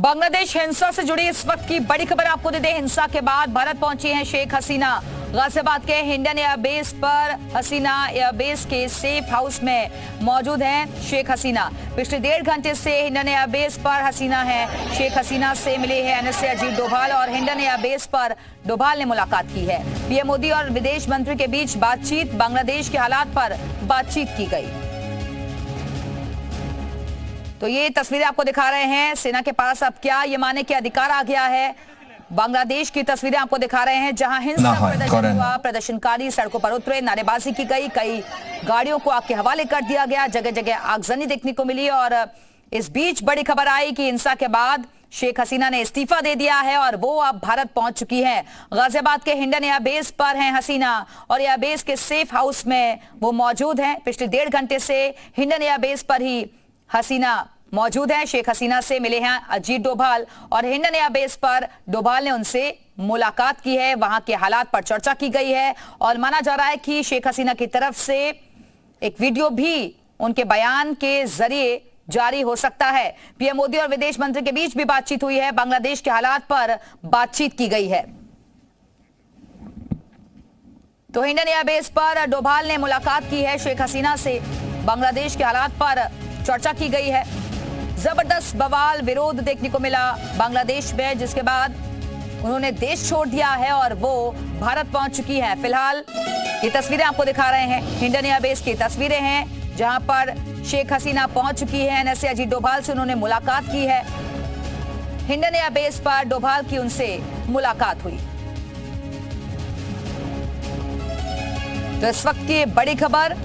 बांग्लादेश हिंसा से जुड़ी इस वक्त की बड़ी खबर आपको दे दें। हिंसा के बाद भारत पहुंची हैं शेख हसीना। गाजियाबाद के हिंडन एयरबेस पर हसीना एयरबेस के सेफ हाउस में मौजूद हैं शेख हसीना। पिछले 1.5 घंटे से हिंडन एयरबेस पर हसीना है। शेख हसीना से मिले हैं एनएसए अजीत डोभाल और हिंडन एयरबेस पर डोभाल ने मुलाकात की है। पीएम मोदी और विदेश मंत्री के बीच बातचीत, बांग्लादेश के हालात पर बातचीत की गई। तो ये तस्वीरें आपको दिखा रहे हैं। सेना के पास अब क्या ये मानने के अधिकार आ गया है। बांग्लादेश की तस्वीरें आपको दिखा रहे हैं जहां हिंसक प्रदर्शन हुआ, प्रदर्शनकारी सड़कों पर उतरे, नारेबाजी की गई, कई गाड़ियों को आग के हवाले कर दिया गया, जगह जगह आगजनी देखने को मिली। और इस बीच बड़ी खबर आई कि हिंसा के बाद शेख हसीना ने इस्तीफा दे दिया है और वो अब भारत पहुंच चुकी हैं। गाजियाबाद के हिंडन एयरबेस पर हैं हसीना और एयरबेस के सेफ हाउस में वो मौजूद हैं। पिछले 1.5 घंटे से हिंडन एयरबेस पर ही हसीना मौजूद है। शेख हसीना से मिले हैं अजीत डोभाल और हिंडन एयरबेस पर डोभाल ने उनसे मुलाकात की है। वहां के हालात पर चर्चा की गई है और माना जा रहा है कि शेख हसीना की तरफ से एक वीडियो भी उनके बयान के जरिए जारी हो सकता है। पीएम मोदी और विदेश मंत्री के बीच भी बातचीत हुई है। बांग्लादेश के हालात पर बातचीत की गई है। तो हिंडन एयरबेस पर डोभाल ने मुलाकात की है शेख हसीना से। बांग्लादेश के हालात पर चर्चा की गई है। जबरदस्त बवाल विरोध देखने को मिला बांग्लादेश में, जिसके बाद उन्होंने देश छोड़ दिया है और वो भारत पहुंच चुकी हैं। फिलहाल ये तस्वीरें आपको दिखा रहे हैं, हिंडन एयरबेस की तस्वीरें हैं जहां पर शेख हसीना पहुंच चुकी है। एनएसए अजीत डोभाल से उन्होंने मुलाकात की है। हिंडन एयरबेस पर डोभाल की उनसे मुलाकात हुई। तो इस वक्त की बड़ी खबर,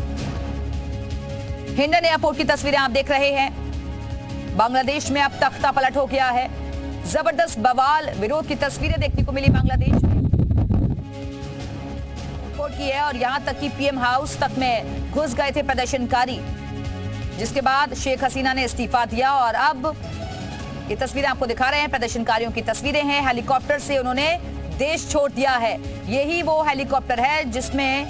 हिंडन एयरपोर्ट की तस्वीरें आप देख रहे हैं। बांग्लादेश में अब तख्ता पलट हो गया है। जबरदस्त बवाल विरोध की तस्वीरें देखने को मिली बांग्लादेश में की है और यहां तक कि पीएम हाउस तक में घुस गए थे प्रदर्शनकारी, जिसके बाद शेख हसीना ने इस्तीफा दिया। और अब ये तस्वीरें आपको दिखा रहे हैं, प्रदर्शनकारियों की तस्वीरें हैं। हेलीकॉप्टर से उन्होंने देश छोड़ दिया है। यही वो हेलीकॉप्टर है जिसमें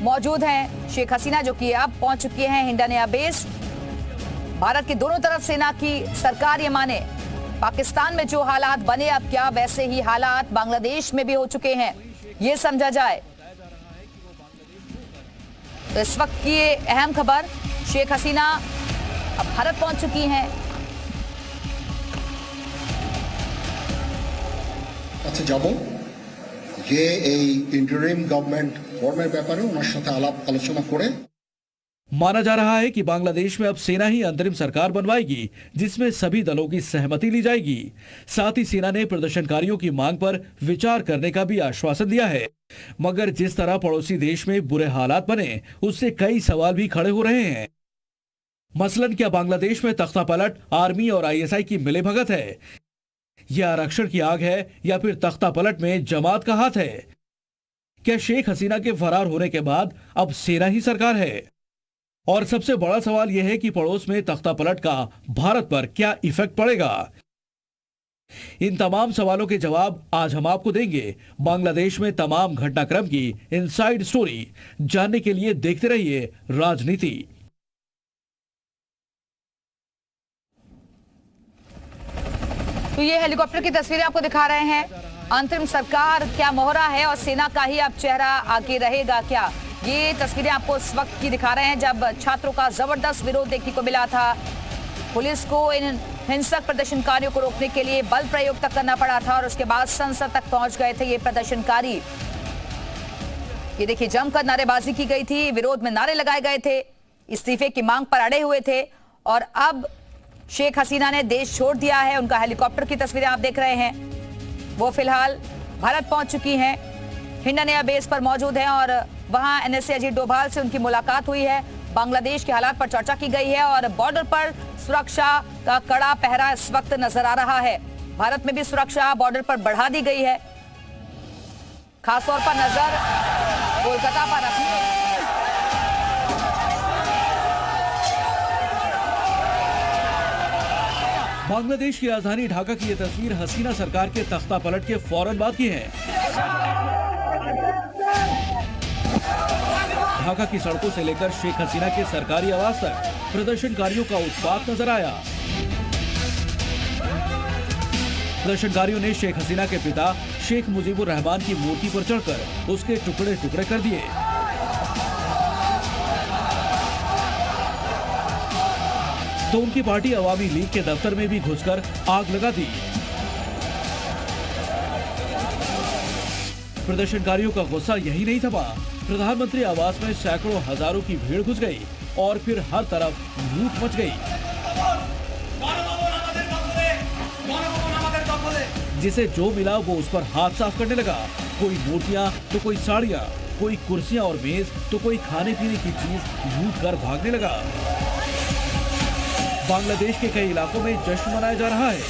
मौजूद हैं शेख हसीना, जो कि अब पहुंच चुकी हैं हिंडन एयरबेस। भारत की दोनों तरफ सेना की सरकार ये माने, पाकिस्तान में जो हालात बने अब क्या वैसे ही हालात बांग्लादेश में भी हो चुके हैं, ये समझा जाए। तो इस वक्त की ये अहम खबर, शेख हसीना अब भारत पहुंच चुकी हैं। अच्छा जाबो যে এই ইন্টারিম গভর্নমেন্ট ফর্মের ব্যাপারে ওনার সাথে আলাপ আলোচনা করে। माना जा रहा है कि बांग्लादेश में अब सेना ही अंतरिम सरकार बनवाएगी, जिसमें सभी दलों की सहमति ली जाएगी। साथ ही सेना ने प्रदर्शनकारियों की मांग पर विचार करने का भी आश्वासन दिया है। मगर जिस तरह पड़ोसी देश में बुरे हालात बने, उससे कई सवाल भी खड़े हो रहे हैं। मसलन क्या बांग्लादेश में तख्ता पलट आर्मी और आईएसआई की मिलीभगत है? यह आरक्षण की आग है या फिर तख्ता पलट में जमात का हाथ है? क्या शेख हसीना के फरार होने के बाद अब सेना ही सरकार है? और सबसे बड़ा सवाल यह है कि पड़ोस में तख्ता पलट का भारत पर क्या इफेक्ट पड़ेगा? इन तमाम सवालों के जवाब आज हम आपको देंगे। बांग्लादेश में तमाम घटनाक्रम की इनसाइड स्टोरी जानने के लिए देखते रहिए राजनीति। तो ये हेलीकॉप्टर की तस्वीरें आपको दिखा रहे हैं। अंतरिम सरकार क्या मोहरा है और सेना का ही अब चेहरा आगे रहेगा क्या? ये तस्वीरें आपको इस वक्त की दिखा रहे हैं जब छात्रों का जबरदस्त विरोध देखने को मिला था। पुलिस को इन हिंसक प्रदर्शनकारियों को रोकने के लिए बल प्रयोग तक करना पड़ा था और उसके बाद संसद तक पहुंच गए थे ये प्रदर्शनकारी। ये देखिए, जमकर नारेबाजी की गई थी, विरोध में नारे लगाए गए थे, इस्तीफे की मांग पर अड़े हुए थे। और अब शेख हसीना ने देश छोड़ दिया है। उनका हेलीकॉप्टर की तस्वीरें आप देख रहे हैं। वो फिलहाल भारत पहुंच चुकी हैं, हिंडन एयरबेस पर मौजूद हैं और वहां एनएसए अजीत डोभाल से उनकी मुलाकात हुई है। बांग्लादेश के हालात पर चर्चा की गई है और बॉर्डर पर सुरक्षा का कड़ा पहरा इस वक्त नजर आ रहा है। भारत में भी सुरक्षा बॉर्डर पर बढ़ा दी गई है। खासतौर पर नजर कोलकाता पर रखी है। बांग्लादेश की राजधानी ढाका की यह तस्वीर हसीना सरकार के तख्ता पलट के फौरन बाद की है। ढाका की सड़कों से लेकर शेख हसीना के सरकारी आवास तक प्रदर्शनकारियों का उत्पात नजर आया। प्रदर्शनकारियों ने शेख हसीना के पिता शेख मुजीबुर रहमान की मूर्ति पर चढ़कर उसके टुकड़े टुकड़े कर दिए। तो उनकी पार्टी अवामी लीग के दफ्तर में भी घुसकर आग लगा दी। प्रदर्शनकारियों का गुस्सा यही नहीं थमा। प्रधानमंत्री आवास में सैकड़ों हजारों की भीड़ घुस गई और फिर हर तरफ लूट मच गई, जिसे जो मिला वो उस पर हाथ साफ करने लगा। कोई मूर्तियां तो कोई साड़ियां, कोई कुर्सियां और मेज तो कोई खाने पीने की चीज लूट कर भागने लगा। बांग्लादेश के कई इलाकों में जश्न मनाया जा रहा है।